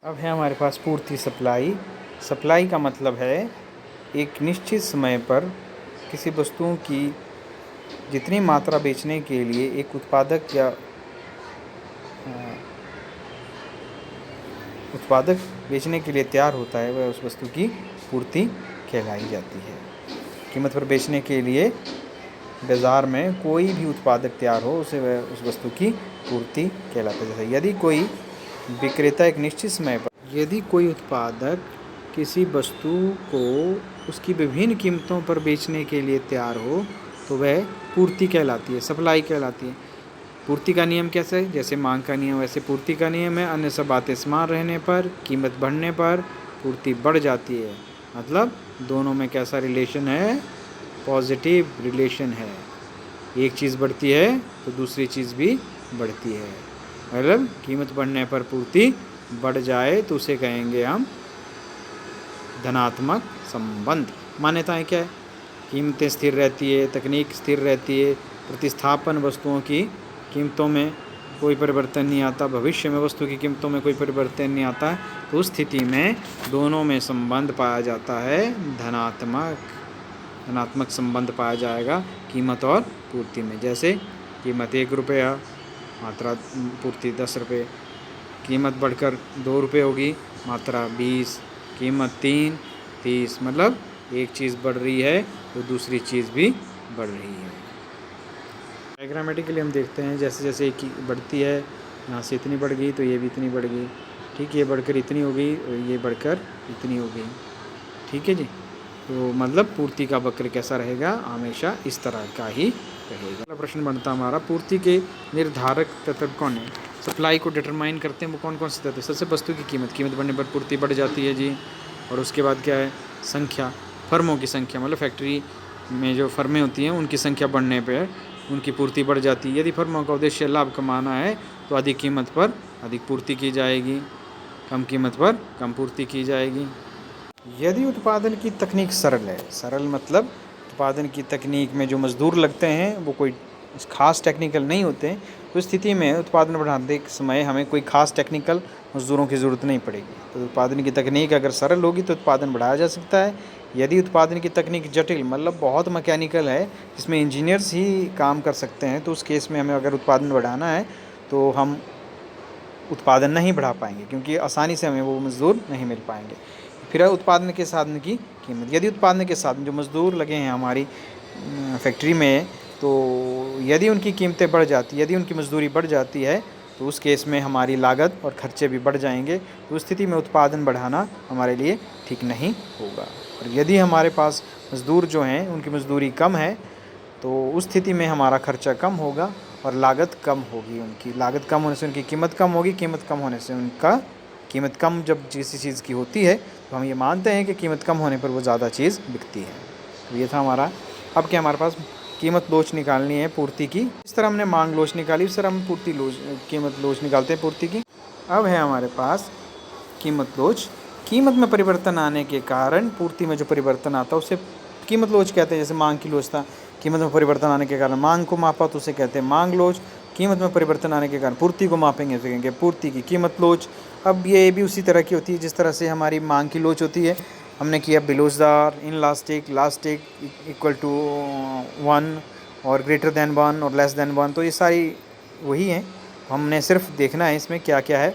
अब है हमारे पास पूर्ति सप्लाई। सप्लाई का मतलब है एक निश्चित समय पर किसी वस्तुओं की जितनी मात्रा बेचने के लिए एक उत्पादक या उत्पादक बेचने के लिए तैयार होता है, वह उस वस्तु की पूर्ति कहलाई जाती है। कीमत पर बेचने के लिए बाज़ार में कोई भी उत्पादक तैयार हो, उसे वह उस वस्तु की पूर्ति कहलाता है। जैसे यदि कोई विक्रेता एक निश्चित समय पर यदि कोई उत्पादक किसी वस्तु को उसकी विभिन्न कीमतों पर बेचने के लिए तैयार हो, तो वह पूर्ति कहलाती है, सप्लाई कहलाती है। पूर्ति का नियम कैसे है? जैसे मांग का नियम वैसे पूर्ति का नियम है। अन्य सब बातें समान रहने पर, कीमत बढ़ने पर पूर्ति बढ़ जाती है। मतलब दोनों में कैसा रिलेशन है? पॉजिटिव रिलेशन है। एक चीज़ बढ़ती है तो दूसरी चीज़ भी बढ़ती है। मतलब कीमत बढ़ने पर पूर्ति बढ़ जाए तो उसे कहेंगे हम धनात्मक संबंध। मान्यताएं क्या है? कीमतें स्थिर रहती है, तकनीक स्थिर रहती है, प्रतिस्थापन वस्तुओं की कीमतों में कोई परिवर्तन नहीं आता, भविष्य में वस्तु की कीमतों में कोई परिवर्तन नहीं आता, तो उस स्थिति में दोनों में संबंध पाया जाता है, धनात्मक संबंध पाया जाएगा कीमत और पूर्ति में। जैसे कीमत 1 रुपया, मात्रा पूर्ति 10 रुपये, कीमत बढ़कर 2 रुपये होगी, मात्रा 20, कीमत 3, 30। मतलब एक चीज़ बढ़ रही है तो दूसरी चीज़ भी बढ़ रही है। डायग्रामेटिकली हम देखते हैं, जैसे जैसे एक बढ़ती है, यहाँ से इतनी बढ़ गई तो ये भी इतनी बढ़ गई, ठीक, ये बढ़कर इतनी हो गई और ये बढ़कर इतनी हो गई, ठीक है जी। तो मतलब पूर्ति का वक्र कैसा रहेगा? हमेशा इस तरह का ही रहेगा। अगला प्रश्न बनता हमारा, पूर्ति के निर्धारक तत्व कौन है? सप्लाई को डिटरमाइन करते हैं वो कौन कौन से तत्व? सबसे वस्तु की कीमत, कीमत बढ़ने पर पूर्ति बढ़ जाती है जी। और उसके बाद क्या है? संख्या, फर्मों की संख्या, मतलब फैक्ट्री में जो फर्में होती हैं उनकी संख्या बढ़ने पर उनकी पूर्ति बढ़ जाती है। यदि फर्मों का उद्देश्य लाभ कमाना है तो अधिक कीमत पर अधिक पूर्ति की जाएगी, कम कीमत पर कम पूर्ति की जाएगी। यदि उत्पादन की तकनीक सरल है, सरल मतलब उत्पादन की तकनीक में जो मज़दूर लगते हैं वो कोई ख़ास टेक्निकल नहीं होते हैं, तो स्थिति में उत्पादन बढ़ाते समय हमें कोई ख़ास टेक्निकल मज़दूरों की ज़रूरत नहीं पड़ेगी। तो उत्पादन की तकनीक अगर सरल होगी तो उत्पादन बढ़ाया जा सकता है। यदि उत्पादन की तकनीक जटिल मतलब बहुत मैकेनिकल है, जिसमें इंजीनियर्स ही काम कर सकते हैं, तो उस केस में हमें अगर उत्पादन बढ़ाना है तो हम उत्पादन नहीं बढ़ा पाएंगे, क्योंकि आसानी से हमें वो मज़दूर नहीं मिल पाएंगे। फिर उत्पादन के साधन की कीमत, यदि उत्पादन के साधन जो मज़दूर लगे हैं हमारी फैक्ट्री में, तो यदि उनकी कीमतें बढ़ जाती, यदि उनकी मजदूरी बढ़ जाती है, तो उस केस में हमारी लागत और खर्चे भी बढ़ जाएंगे। तो उस स्थिति में उत्पादन बढ़ाना हमारे लिए ठीक नहीं होगा। और यदि हमारे पास मज़दूर जो हैं उनकी मजदूरी कम है, तो उस स्थिति में हमारा खर्चा कम होगा और लागत कम होगी। उनकी लागत कम होने से उनकी कीमत कम होगी, कीमत कम होने से उनका कीमत कम जब किसी चीज़ की होती है तो हम ये मानते हैं कि कीमत कम होने पर वो ज़्यादा चीज़ बिकती है। तो ये था हमारा। अब क्या हमारे पास कीमत लोच निकालनी है पूर्ति की। इस तरह हमने मांग लोच निकाली, इस तरह हम पूर्ति लोच कीमत लोच निकालते हैं पूर्ति की। अब है हमारे पास कीमत लोच। कीमत में परिवर्तन आने के कारण पूर्ति में जो परिवर्तन आता है उसे कीमत लोच कहते हैं। जैसे मांग की लोच था, कीमत में परिवर्तन आने के कारण मांग को मापा तो उसे कहते हैं मांग लोच। कीमत में परिवर्तन आने के कारण पूर्ति को मापेंगे तो कहेंगे पूर्ति की कीमत लोच। अब ये भी उसी तरह की होती है जिस तरह से हमारी मांग की लोच होती है। हमने किया बिलोचदार, इनलास्टिक, लास्टिक, इक्वल टू 1 और ग्रेटर दैन 1 और लेस दैन 1, तो ये सारी वही हैं। हमने सिर्फ देखना है इसमें क्या क्या है,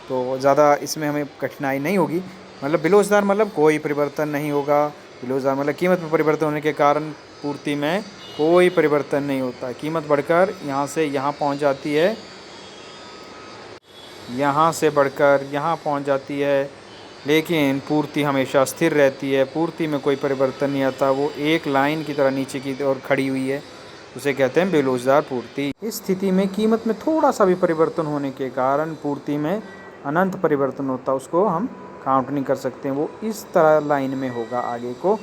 तो ज़्यादा इसमें हमें कठिनाई नहीं होगी। मतलब बिलोचदार मतलब कोई परिवर्तन नहीं होगा। बिलोचदार मतलब कीमत में परिवर्तन होने के कारण पूर्ति में कोई परिवर्तन नहीं होता। कीमत बढ़कर यहाँ से यहाँ पहुँच जाती है, यहाँ से बढ़कर यहाँ पहुँच जाती है, लेकिन पूर्ति हमेशा स्थिर रहती है। पूर्ति में कोई परिवर्तन नहीं आता, वो एक लाइन की तरह नीचे की ओर खड़ी हुई है, उसे कहते हैं बेलोचदार पूर्ति। इस स्थिति में कीमत में थोड़ा सा भी परिवर्तन होने के कारण पूर्ति में अनंत परिवर्तन होता है, उसको हम काउंट नहीं कर सकते। वो इस तरह लाइन में होगा आगे को,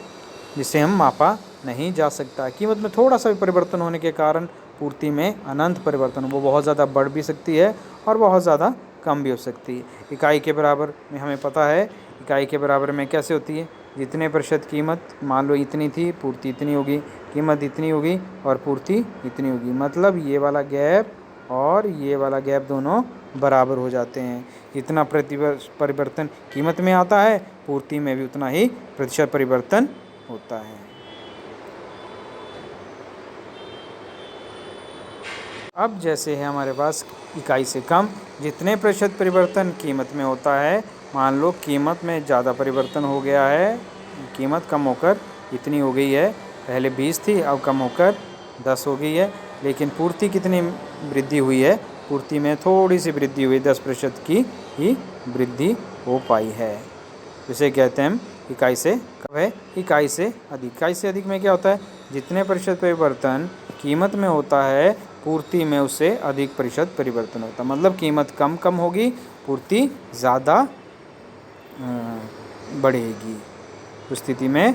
जिसे हम मापा नहीं जा सकता। कीमत में थोड़ा सा भी परिवर्तन होने के कारण पूर्ति में अनंत परिवर्तन, वो बहुत ज़्यादा बढ़ भी सकती है और बहुत ज़्यादा कम भी हो सकती है। इकाई के बराबर में हमें पता है, इकाई के बराबर में कैसे होती है, जितने प्रतिशत कीमत मान लो इतनी थी, पूर्ति इतनी होगी, कीमत इतनी होगी और पूर्ति इतनी होगी। मतलब ये वाला गैप और ये वाला गैप दोनों बराबर हो जाते हैं। जितना परिवर्तन कीमत में आता है, पूर्ति में भी उतना ही प्रतिशत परिवर्तन होता है। अब जैसे है हमारे पास इकाई से कम, जितने प्रतिशत परिवर्तन कीमत में होता है, मान लो कीमत में ज़्यादा परिवर्तन हो गया है, कीमत कम होकर इतनी हो गई है, पहले 20 थी अब कम होकर 10 हो गई है, लेकिन पूर्ति कितनी वृद्धि हुई है, पूर्ति में थोड़ी सी वृद्धि हुई, 10% की ही वृद्धि हो पाई है। इसे कहते हैं हम इकाई से कम है, इकाई से अधिक। इकाई से अधिक में क्या होता है, जितने प्रतिशत परिवर्तन कीमत में होता है, पूर्ति में उससे अधिक प्रतिशत परिवर्तन होता है। मतलब कीमत कम होगी, पूर्ति ज़्यादा बढ़ेगी। उस स्थिति में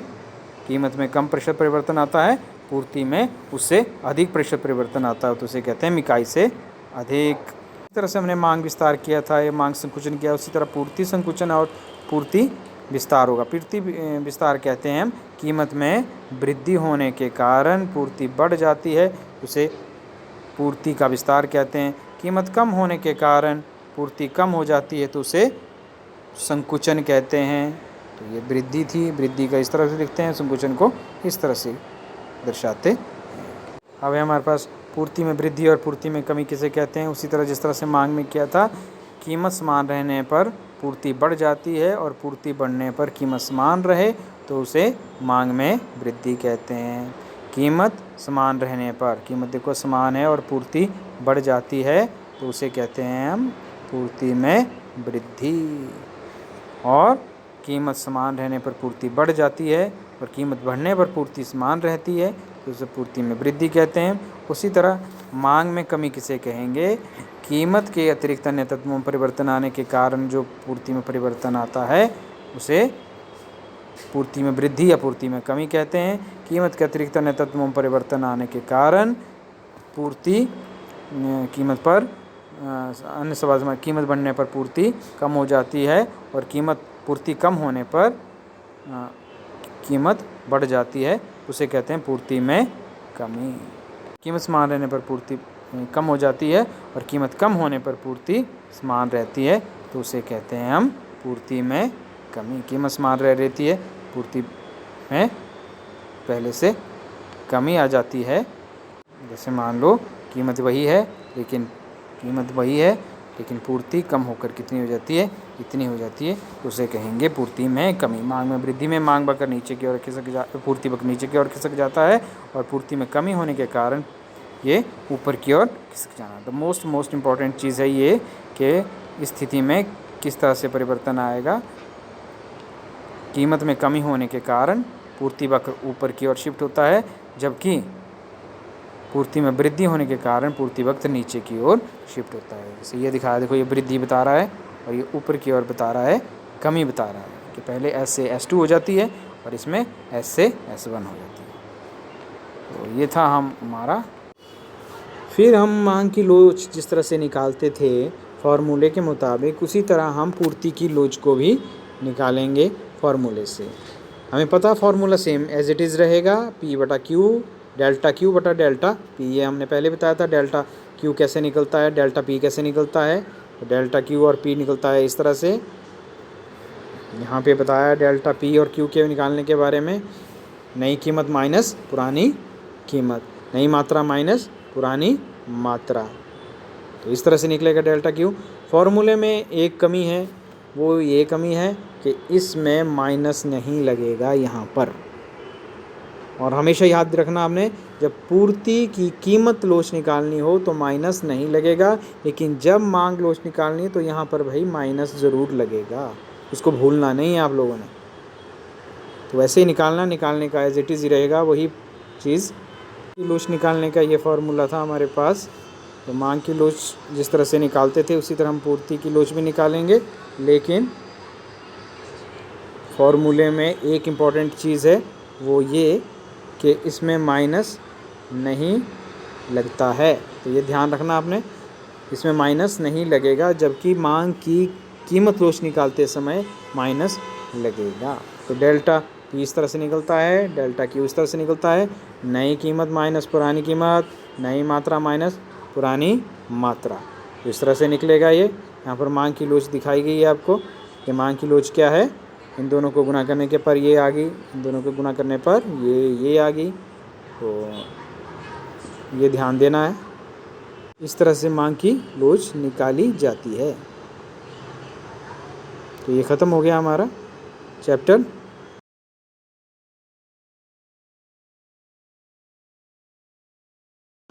कीमत में कम प्रतिशत परिवर्तन आता है, पूर्ति में उससे अधिक प्रतिशत परिवर्तन आता है, तो उसे कहते हैं इकाई से अधिक। इस तरह से हमने मांग विस्तार किया था, ये मांग संकुचन किया, उसी तरह पूर्ति संकुचन और पूर्ति विस्तार होगा। पूर्ति विस्तार कहते हैं हम कीमत में वृद्धि होने के कारण पूर्ति बढ़ जाती है, उसे पूर्ति का विस्तार कहते हैं। कीमत कम होने के कारण पूर्ति कम हो जाती है, तो उसे संकुचन कहते हैं। तो ये वृद्धि थी, वृद्धि का इस तरह से लिखते हैं, संकुचन को इस तरह से दर्शाते हैं। अब है हमारे पास पूर्ति में वृद्धि और पूर्ति में कमी किसे कहते हैं। उसी तरह जिस तरह से मांग में किया था, कीमत समान रहने पर पूर्ति बढ़ जाती है और पूर्ति बढ़ने पर कीमत समान रहे तो उसे मांग में वृद्धि कहते हैं। कीमत समान रहने पर, कीमत देखो समान है और पूर्ति बढ़ जाती है तो उसे कहते हैं हम पूर्ति में वृद्धि। और कीमत समान रहने पर पूर्ति बढ़ जाती है और कीमत बढ़ने पर पूर्ति समान रहती है तो उसे पूर्ति में वृद्धि कहते हैं। उसी तरह मांग में कमी किसे कहेंगे, कीमत के अतिरिक्त अन्य तत्वों में परिवर्तन आने के कारण जो पूर्ति में परिवर्तन आता है उसे पूर्ति में वृद्धि या पूर्ति में कमी कहते हैं। कीमत के अतिरिक्त अन्य तत्वों में परिवर्तन आने के कारण पूर्ति कीमत पर अन्य सवाल में कीमत बढ़ने पर पूर्ति कम हो जाती है और कीमत पूर्ति कम होने पर कीमत बढ़ जाती है, उसे कहते हैं पूर्ति में कमी। कीमत समान रहने पर पूर्ति कम हो जाती है और कीमत कम होने पर पूर्ति समान रहती है तो उसे कहते हैं हम पूर्ति में कमी। कीमत समान रहती है, पूर्ति में पहले से कमी आ जाती है। जैसे मान लो कीमत वही है लेकिन पूर्ति कम होकर कितनी हो जाती है, इतनी हो जाती है, तो उसे कहेंगे पूर्ति में कमी। मांग में वृद्धि में मांग बढ़कर नीचे की ओर पूर्ति बढ़कर नीचे की ओर खिसक जाता है और पूर्ति में कमी होने के कारण ये ऊपर की ओर खिसक जाना। तो मोस्ट इम्पॉर्टेंट चीज़ है ये कि स्थिति में किस तरह से परिवर्तन आएगा। कीमत में कमी होने के कारण पूर्ति वक्र ऊपर की ओर शिफ्ट होता है, जबकि पूर्ति में वृद्धि होने के कारण पूर्ति वक्र नीचे की ओर शिफ्ट होता है। जैसे ये दिखाया, देखो ये वृद्धि बता रहा है और ये ऊपर की ओर बता रहा है, कमी बता रहा है कि पहले S से S2 हो जाती है और इसमें S से S1 हो जाती है। तो ये था हमारा। फिर हम मांग की लोच जिस तरह से निकालते थे फॉर्मूले के मुताबिक, उसी तरह हम पूर्ति की लोच को भी निकालेंगे फॉर्मूले से। हमें पता formula same as it is रहेगा, P/Q डेल्टा Q बटा डेल्टा P। ये हमने पहले बताया था डेल्टा Q कैसे निकलता है, डेल्टा P कैसे निकलता है। तो डेल्टा Q और P निकलता है इस तरह से। यहाँ पे बताया डेल्टा P और Q के निकालने के बारे में। नई कीमत माइनस पुरानी कीमत, नई मात्रा माइनस पुरानी मात्रा, तो इस तरह से निकलेगा डेल्टा Q। फॉर्मूले में एक कमी है, वो ये कमी है कि इसमें माइनस नहीं लगेगा यहाँ पर। और हमेशा याद रखना आपने, जब पूर्ति की कीमत लोच निकालनी हो तो माइनस नहीं लगेगा, लेकिन जब मांग लोच निकालनी है तो यहाँ पर भाई माइनस ज़रूर लगेगा, उसको भूलना नहीं है आप लोगों ने। तो वैसे ही निकालने का एज इट इज़ ही रहेगा वही चीज़। लोच निकालने का ये फार्मूला था हमारे पास। तो मांग की लोच जिस तरह से निकालते थे उसी तरह हम पूर्ति की लोच भी निकालेंगे, लेकिन फॉर्मूले में एक इम्पॉर्टेंट चीज़ है, वो ये कि इसमें माइनस नहीं लगता है। तो ये ध्यान रखना आपने, इसमें माइनस नहीं लगेगा, जबकि मांग की कीमत लोच निकालते समय माइनस लगेगा। तो डेल्टा P इस तरह से निकलता है, डेल्टा Q इस तरह से निकलता है। नई कीमत माइनस पुरानी कीमत, नई मात्रा माइनस पुरानी मात्रा। तो इस तरह से निकलेगा ये। यहाँ पर मांग की लोच दिखाई गई है आपको कि मांग की लोच क्या है, इन दोनों को गुना करने के पर ये आ गई, इन दोनों को गुना करने पर ये आ गई। तो ये ध्यान देना है। इस तरह से मांग की लोच निकाली जाती है। तो ये ख़त्म हो गया हमारा चैप्टर